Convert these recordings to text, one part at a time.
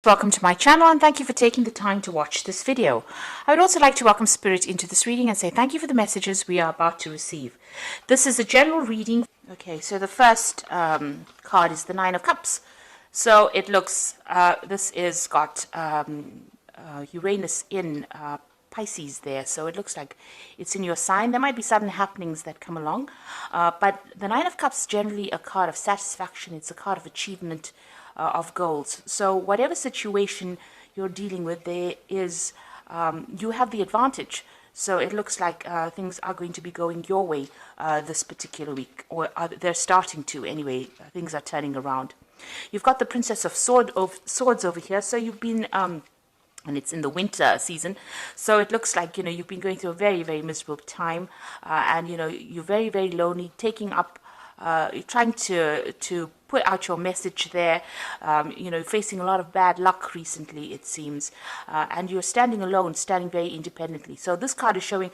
Welcome to my channel and thank you for taking the time to watch this video. I would also like to welcome Spirit into this reading and say thank you for the messages we are about to receive. This is a general reading. Okay, so the first card is the Nine of Cups. So it looks, this is got Uranus in Pisces there, so it looks like it's in your sign. There might be sudden happenings that come along, but the Nine of Cups is generally a card of satisfaction. It's a card of achievement, of goals. So whatever situation you're dealing with, there is you have the advantage. So it looks like things are going to be going your way this particular week, or they're starting to anyway. Things are turning around. You've got the Princess of Swords over here. So you've been and it's in the winter season, so it looks like you've been going through a very, very miserable time, and you're very, very lonely, taking up you're trying to put out your message there, facing a lot of bad luck recently, it seems, and you're standing alone, standing very independently. So this card is showing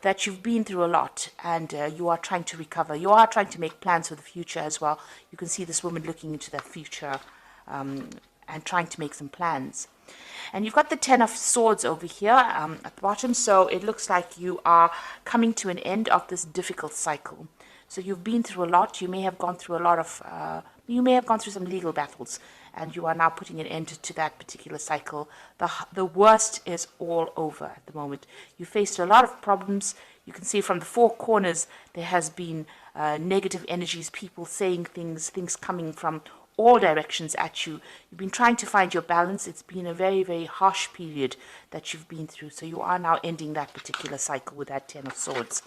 that you've been through a lot, and you are trying to recover. You are trying to make plans for the future as well. You can see this woman looking into that future and trying to make some plans. And you've got the Ten of Swords over here at the bottom, so it looks like you are coming to an end of this difficult cycle. So you've been through a lot. You may have gone through a lot of, you may have gone through some legal battles, and you are now putting an end to that particular cycle. The worst is all over at the moment. You faced a lot of problems. You can see from the four corners there has been negative energies, people saying things coming from all directions at you. You've been trying to find your balance. It's been a very, very harsh period that you've been through. So you are now ending that particular cycle with that Ten of Swords.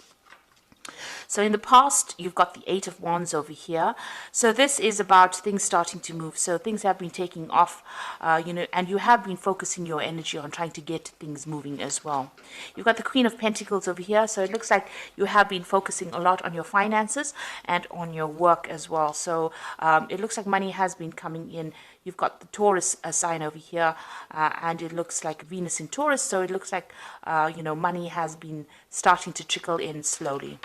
So in the past, you've got the Eight of Wands over here. So this is about things starting to move. So things have been taking off, and you have been focusing your energy on trying to get things moving as well. You've got the Queen of Pentacles over here. So it looks like you have been focusing a lot on your finances and on your work as well. So it looks like money has been coming in. You've got the Taurus sign over here, and it looks like Venus in Taurus. So it looks like, money has been starting to trickle in slowly.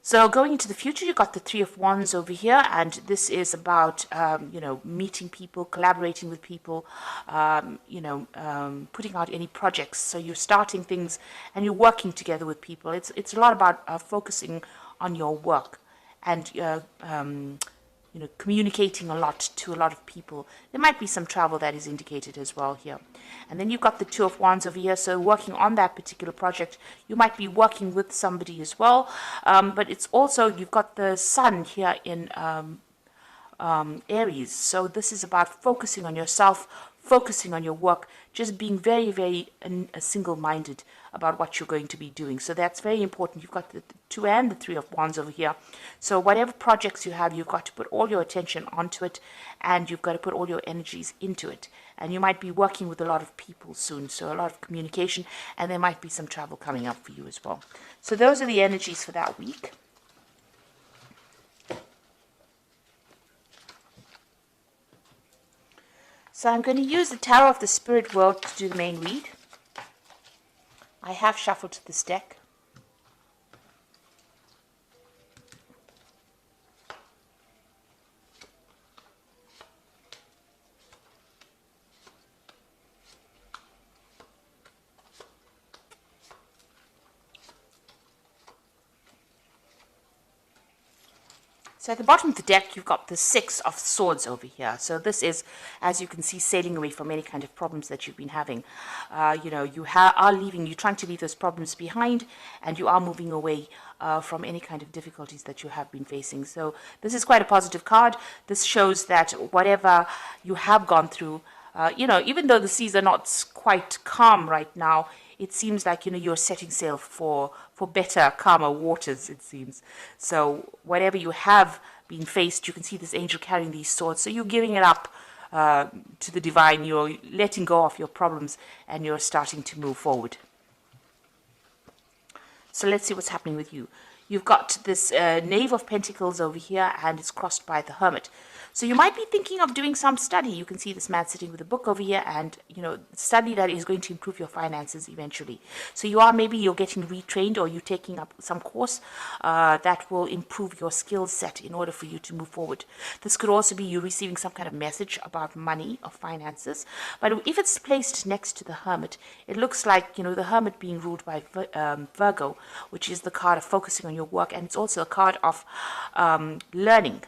So going into the future, you've got the Three of Wands over here, and this is about, meeting people, collaborating with people, putting out any projects. So you're starting things and you're working together with people. It's a lot about focusing on your work and communicating a lot to a lot of people. There might be some travel that is indicated as well here. And then you've got the Two of Wands over here. So working on that particular project, you might be working with somebody as well. But it's also, you've got the Sun here in Aries. So this is about focusing on yourself, focusing on your work, just being very, very single-minded about what you're going to be doing. So that's very important. You've got the Two and the Three of Wands over here. So whatever projects you have, you've got to put all your attention onto it, and you've got to put all your energies into it. And you might be working with a lot of people soon, so a lot of communication, and there might be some travel coming up for you as well. So those are the energies for that week. So I'm going to use the Tarot of the Spirit World to do the main read. I have shuffled this deck. So at the bottom of the deck, you've got the Six of Swords over here. So this is, as you can see, sailing away from any kind of problems that you've been having. You are leaving, you're trying to leave those problems behind, and you are moving away from any kind of difficulties that you have been facing. So this is quite a positive card. This shows that whatever you have gone through, even though the seas are not quite calm right now, it seems like, you're setting sail for better, calmer waters, it seems. So whatever you have been faced, you can see this angel carrying these swords. So you're giving it up to the divine. You're letting go of your problems, and you're starting to move forward. So let's see what's happening with you. You've got this Knave of Pentacles over here, and it's crossed by the Hermit. So you might be thinking of doing some study. You can see this man sitting with a book over here, and study that is going to improve your finances eventually. So you're getting retrained, or you're taking up some course that will improve your skill set in order for you to move forward. This could also be you receiving some kind of message about money or finances. But if it's placed next to the Hermit, it looks like the Hermit being ruled by Virgo, which is the card of focusing on your work, and it's also a card of learning.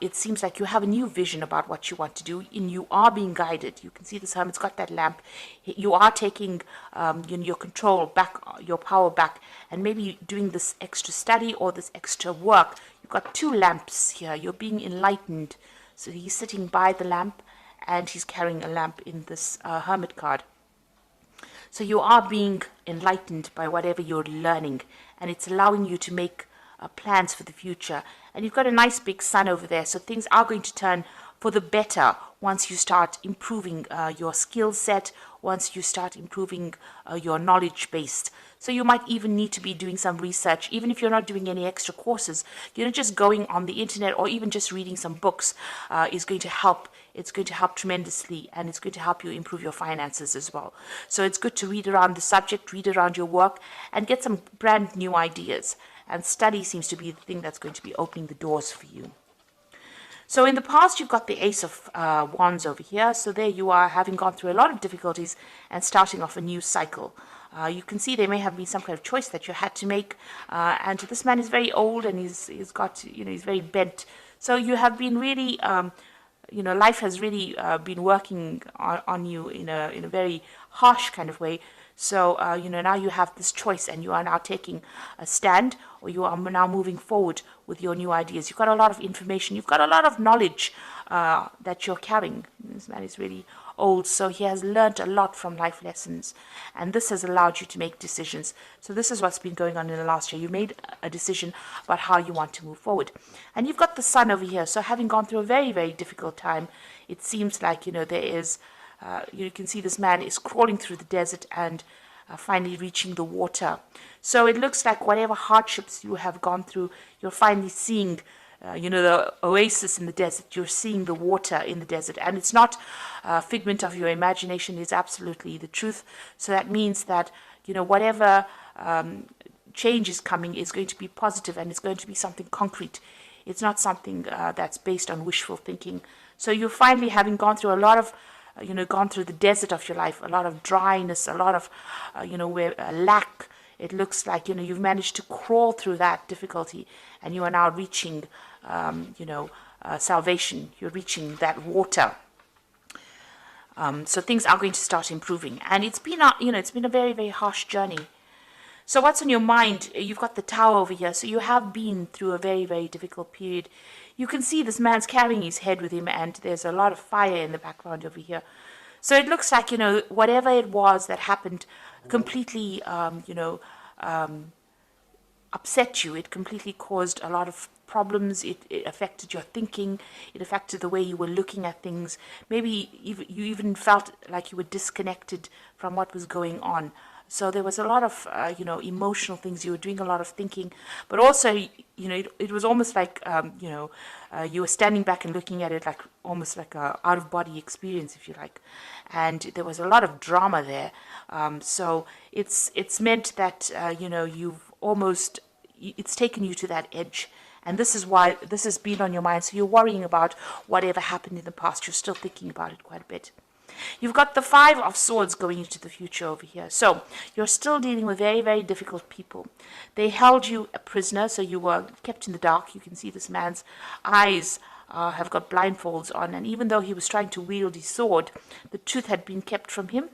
It seems like you have a new vision about what you want to do, and you are being guided. You can see this Hermit's got that lamp. You are taking your control back, your power back, and maybe doing this extra study or this extra work. You've got two lamps here. You're being enlightened. So he's sitting by the lamp, and he's carrying a lamp in this Hermit card. So you are being enlightened by whatever you're learning, and it's allowing you to make plans for the future. And you've got a nice big sun over there, so things are going to turn for the better once you start improving your skill set, once you start improving your knowledge base. So you might even need to be doing some research, even if you're not doing any extra courses. Just going on the internet or even just reading some books is going to help. It's going to help tremendously, and it's going to help you improve your finances as well. So it's good to read around the subject, read around your work, and get some brand new ideas. And study seems to be the thing that's going to be opening the doors for you. So in the past, you've got the Ace of Wands over here. So there you are, having gone through a lot of difficulties and starting off a new cycle. You can see there may have been some kind of choice that you had to make. And this man is very old, and he's very bent. So you have been really, life has really been working on you in a very harsh kind of way. So, now you have this choice, and you are now taking a stand, or you are now moving forward with your new ideas. You've got a lot of information. You've got a lot of knowledge that you're carrying. This man is really old, so he has learned a lot from life lessons, and this has allowed you to make decisions. So this is what's been going on in the last year. You made a decision about how you want to move forward. And you've got the sun over here. So having gone through a very, very difficult time, it seems like, there is... you can see this man is crawling through the desert and finally reaching the water. So it looks like whatever hardships you have gone through, you're finally seeing, the oasis in the desert. You're seeing the water in the desert. And it's not a figment of your imagination. It's absolutely the truth. So that means that, whatever change is coming is going to be positive, and it's going to be something concrete. It's not something that's based on wishful thinking. So you're finally, having gone through a lot of gone through the desert of your life, a lot of dryness, a lot of, where lack. It looks like, you've managed to crawl through that difficulty, and you are now reaching, salvation. You're reaching that water. So things are going to start improving, and it's been a very, very harsh journey. So what's on your mind? You've got the Tower over here. So you have been through a very, very difficult period. You can see this man's carrying his head with him, and there's a lot of fire in the background over here. So it looks like, whatever it was that happened completely, upset you. It completely caused a lot of problems. It affected your thinking. It affected the way you were looking at things. Maybe you even felt like you were disconnected from what was going on. So there was a lot of, emotional things. You were doing a lot of thinking, but also, it was almost like, you were standing back and looking at it like almost like a out-of-body experience, if you like. And there was a lot of drama there. So it's meant that, it's taken you to that edge. And this is why this has been on your mind. So you're worrying about whatever happened in the past. You're still thinking about it quite a bit. You've got the Five of Swords going into the future over here. So you're still dealing with very, very difficult people. They held you a prisoner, so you were kept in the dark. You can see this man's eyes have got blindfolds on. And even though he was trying to wield his sword, the truth had been kept from him.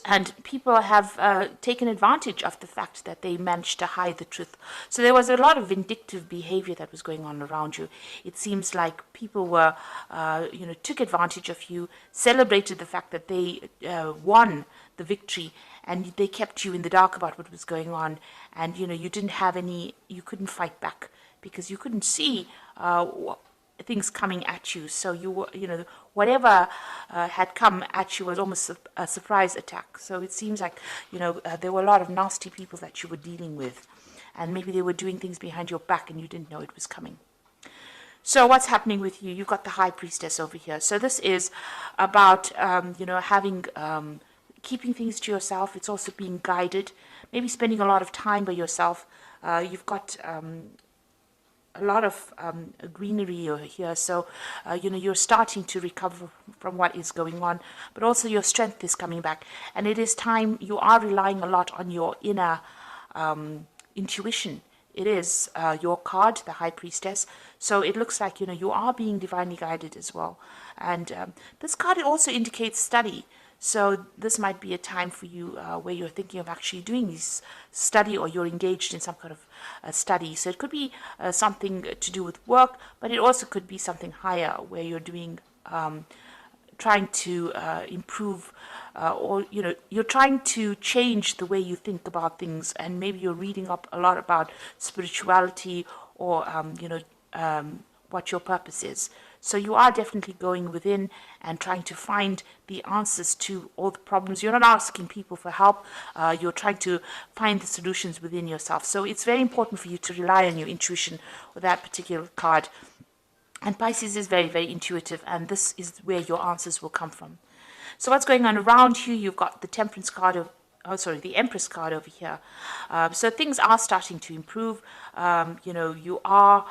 And people have taken advantage of the fact that they managed to hide the truth. So there was a lot of vindictive behavior that was going on around you. It seems like people were, took advantage of you, celebrated the fact that they won the victory, and they kept you in the dark about what was going on. And, you didn't have you couldn't fight back because you couldn't see things coming at you. So you were, whatever had come at you was almost a surprise attack. So it seems like, there were a lot of nasty people that you were dealing with, and maybe they were doing things behind your back and you didn't know it was coming. So what's happening with you? You've got the High Priestess over here. So this is about, having, keeping things to yourself. It's also being guided, maybe spending a lot of time by yourself. You've got a lot of greenery over here, so you're starting to recover from what is going on, but also your strength is coming back, and it is time. You are relying a lot on your inner intuition. It is your card, the High Priestess, so it looks like you are being divinely guided as well. And this card, it also indicates study. So this might be a time for you where you're thinking of actually doing this study, or you're engaged in some kind of study. So it could be something to do with work, but it also could be something higher where you're doing, trying to improve, or you're trying to change the way you think about things, and maybe you're reading up a lot about spirituality, or what your purpose is. So you are definitely going within and trying to find the answers to all the problems. You're not asking people for help. You're trying to find the solutions within yourself. So it's very important for you to rely on your intuition with that particular card. And Pisces is very, very intuitive, and this is where your answers will come from. So what's going on around you? You've got the Temperance card the Empress card over here. So things are starting to improve. You are...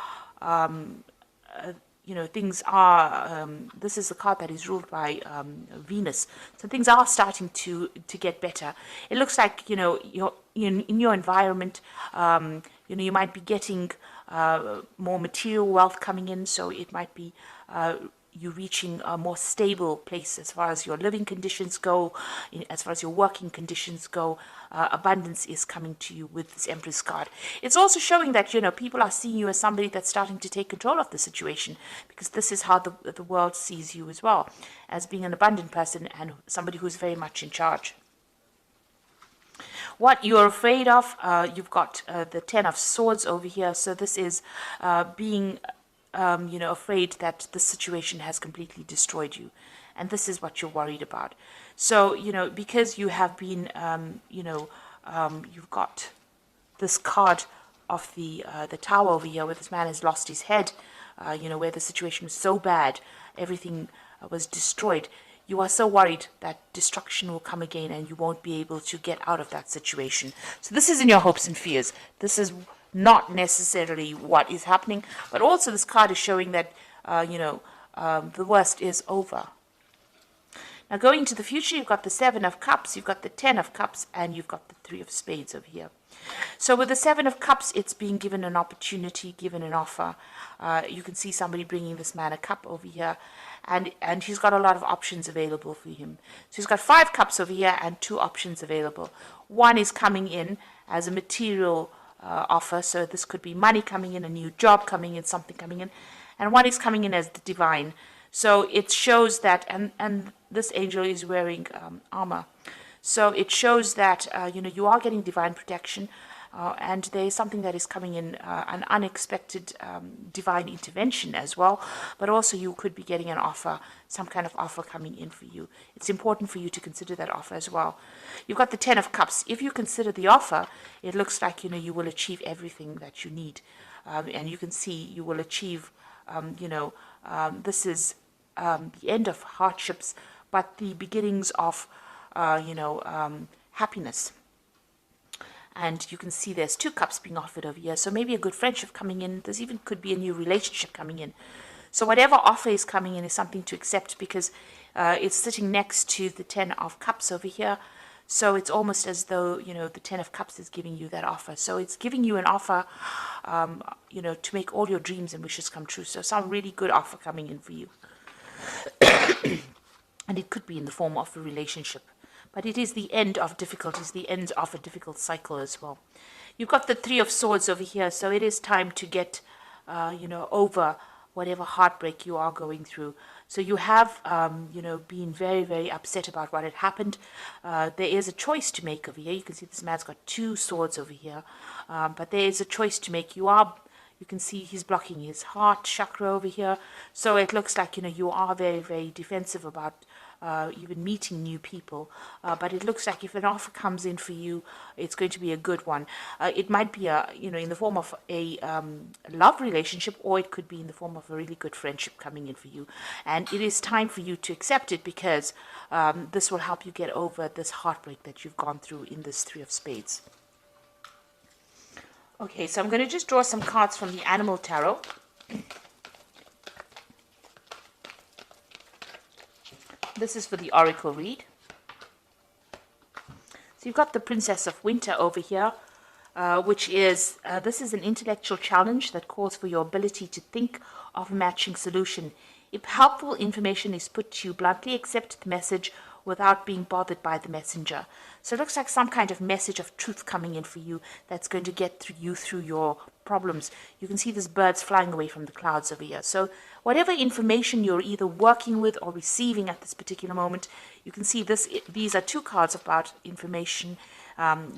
things are, this is the card that is ruled by Venus. So things are starting to get better. It looks like, you're in your environment, you might be getting more material wealth coming in. So it might be you reaching a more stable place as far as your living conditions go, as far as your working conditions go. Abundance is coming to you with this Empress card. It's also showing that, people are seeing you as somebody that's starting to take control of the situation, because this is how the world sees you as well, as being an abundant person and somebody who's very much in charge. What you're afraid of, you've got the Ten of Swords over here. So this is being afraid that the situation has completely destroyed you, and this is what you're worried about. So because you have been you've got this card of the Tower over here, where this man has lost his head, where the situation was so bad, everything was destroyed. You are so worried that destruction will come again and you won't be able to get out of that situation. So this is in your hopes and fears. This is not necessarily what is happening, but also this card is showing that the worst is over. Now going to the future, you've got the Seven of Cups, you've got the Ten of Cups, and you've got the Three of Spades over here. So with the Seven of Cups, it's being given an opportunity, given an offer. You can see somebody bringing this man a cup over here, and he's got a lot of options available for him. So he's got 5 cups over here and 2 options available. One is coming in as a material offer, so this could be money coming in, a new job coming in, something coming in, and one is coming in as the divine. So it shows that, and this angel is wearing armor, so it shows that you are getting divine protection, and there is something that is coming in, an unexpected divine intervention as well, but also you could be getting an offer, some kind of offer coming in for you. It's important for you to consider that offer as well. You've got the Ten of Cups. If you consider the offer, it looks like you will achieve everything that you need, and you can see you will achieve this is the end of hardships, but the beginnings of happiness. And you can see there's 2 cups being offered over here. So maybe a good friendship coming in. There's even could be a new relationship coming in. So whatever offer is coming in is something to accept, because it's sitting next to the Ten of Cups over here. So it's almost as though, the Ten of Cups is giving you that offer. So it's giving you an offer, to make all your dreams and wishes come true. So some really good offer coming in for you. And it could be in the form of a relationship. But it is the end of difficulties, the end of a difficult cycle as well. You've got the Three of Swords over here. So it is time to get, over whatever heartbreak you are going through. So you have, been very, very upset about what had happened. There is a choice to make over here. You can see this man's got 2 swords over here. But there is a choice to make. You are, You can see he's blocking his heart chakra over here. So it looks like, you are very, very defensive about even meeting new people. But it looks like if an offer comes in for you, it's going to be a good one. It might be in the form of a love relationship, or it could be in the form of a really good friendship coming in for you. And it is time for you to accept it, because this will help you get over this heartbreak that you've gone through in this Three of Spades. Okay, so I'm going to just draw some cards from the Animal Tarot. This is for the Oracle read. So you've got the Princess of Winter over here, which is, this is an intellectual challenge that calls for your ability to think of a matching solution. If helpful information is put to you bluntly, accept the message without being bothered by the messenger. So it looks like some kind of message of truth coming in for you that's going to get through your problems. You can see these birds flying away from the clouds over here. So whatever information you're either working with or receiving at this particular moment, you can see these are two cards about information.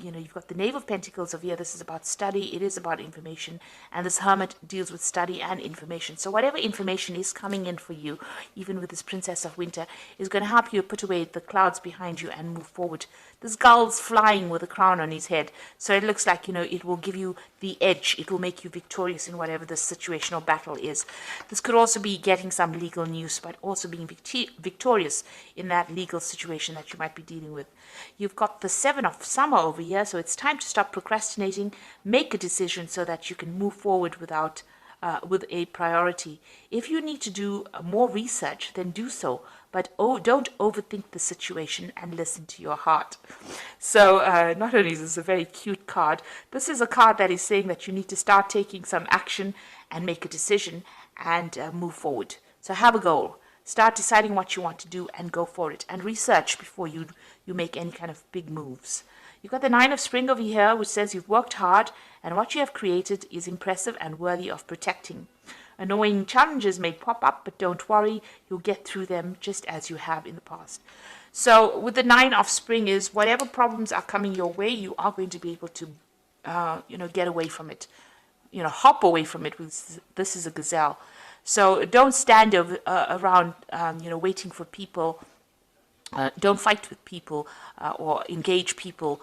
You've got the Knave of Pentacles over here. This is about study. It is about information. And this Hermit deals with study and information. So whatever information is coming in for you, even with this Princess of Winter, is going to help you put away the clouds behind you and move forward. This gull's flying with a crown on his head. So it looks like, it will give you the edge. It will make you victorious in whatever the situation or battle is. This could also be getting some legal news, but also being victorious in that legal situation that you might be dealing with. You've got the Seven of Summer over here, so it's time to stop procrastinating, make a decision so that you can move forward with a priority. If you need to do more research, then do so, but don't overthink the situation and listen to your heart. So not only is this a very cute card, this is a card that is saying that you need to start taking some action and make a decision and move forward. So have a goal. Start deciding what you want to do and go for it, and research before you make any kind of big moves. You've got the Nine of Spring over here, which says you've worked hard and what you have created is impressive and worthy of protecting. Annoying challenges may pop up, but don't worry, you'll get through them just as you have in the past. So with the Nine of Spring is whatever problems are coming your way, you are going to be able to get away from it, hop away from it. This is a gazelle. So don't stand around, waiting for people. Don't fight with people or engage people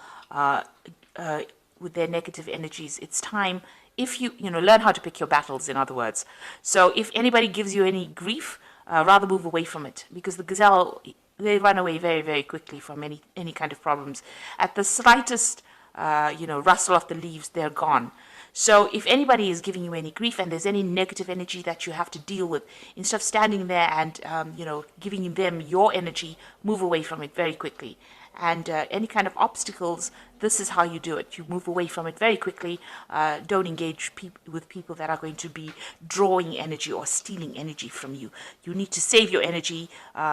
with their negative energies. It's time, if you learn how to pick your battles, in other words. So if anybody gives you any grief, rather move away from it, because the gazelle, they run away very, very quickly from any kind of problems. At the slightest, rustle of the leaves, they're gone. So if anybody is giving you any grief and there's any negative energy that you have to deal with, instead of standing there and, giving them your energy, move away from it very quickly. And any kind of obstacles, this is how you do it. You move away from it very quickly. Don't engage with people that are going to be drawing energy or stealing energy from you. You need to save your energy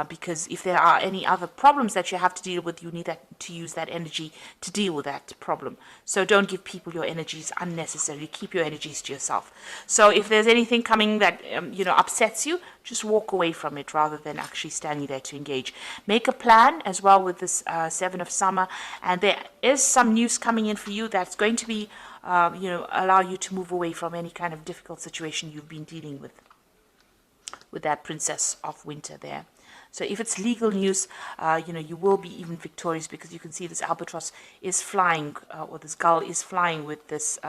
because if there are any other problems that you have to deal with, you need to use that energy to deal with that problem. So don't give people your energies unnecessarily. Keep your energies to yourself. So if there's anything coming that upsets you, just walk away from it rather than actually standing there to engage. Make a plan as well with this Seven of Summer, and there is some news coming in for you that's going to be, allow you to move away from any kind of difficult situation you've been dealing with that Princess of Winter there. So if it's legal news, you will be even victorious, because you can see this albatross is flying, or this gull is flying with this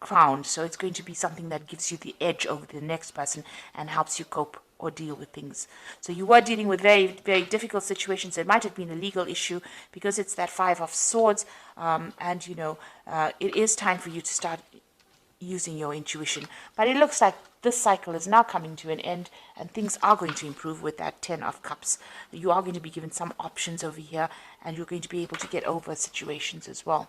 crown. So it's going to be something that gives you the edge over the next person and helps you cope or deal with things. So you were dealing with very, very difficult situations. It might have been a legal issue because it's that Five of Swords, and it is time for you to start using your intuition. But it looks like this cycle is now coming to an end and things are going to improve with that Ten of Cups. You are going to be given some options over here, and you're going to be able to get over situations as well.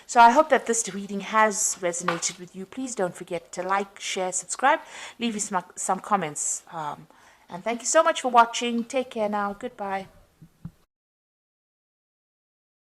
So I hope that this reading has resonated with you. Please don't forget to like, share, subscribe, leave me some comments. And thank you so much for watching. Take care now. Goodbye.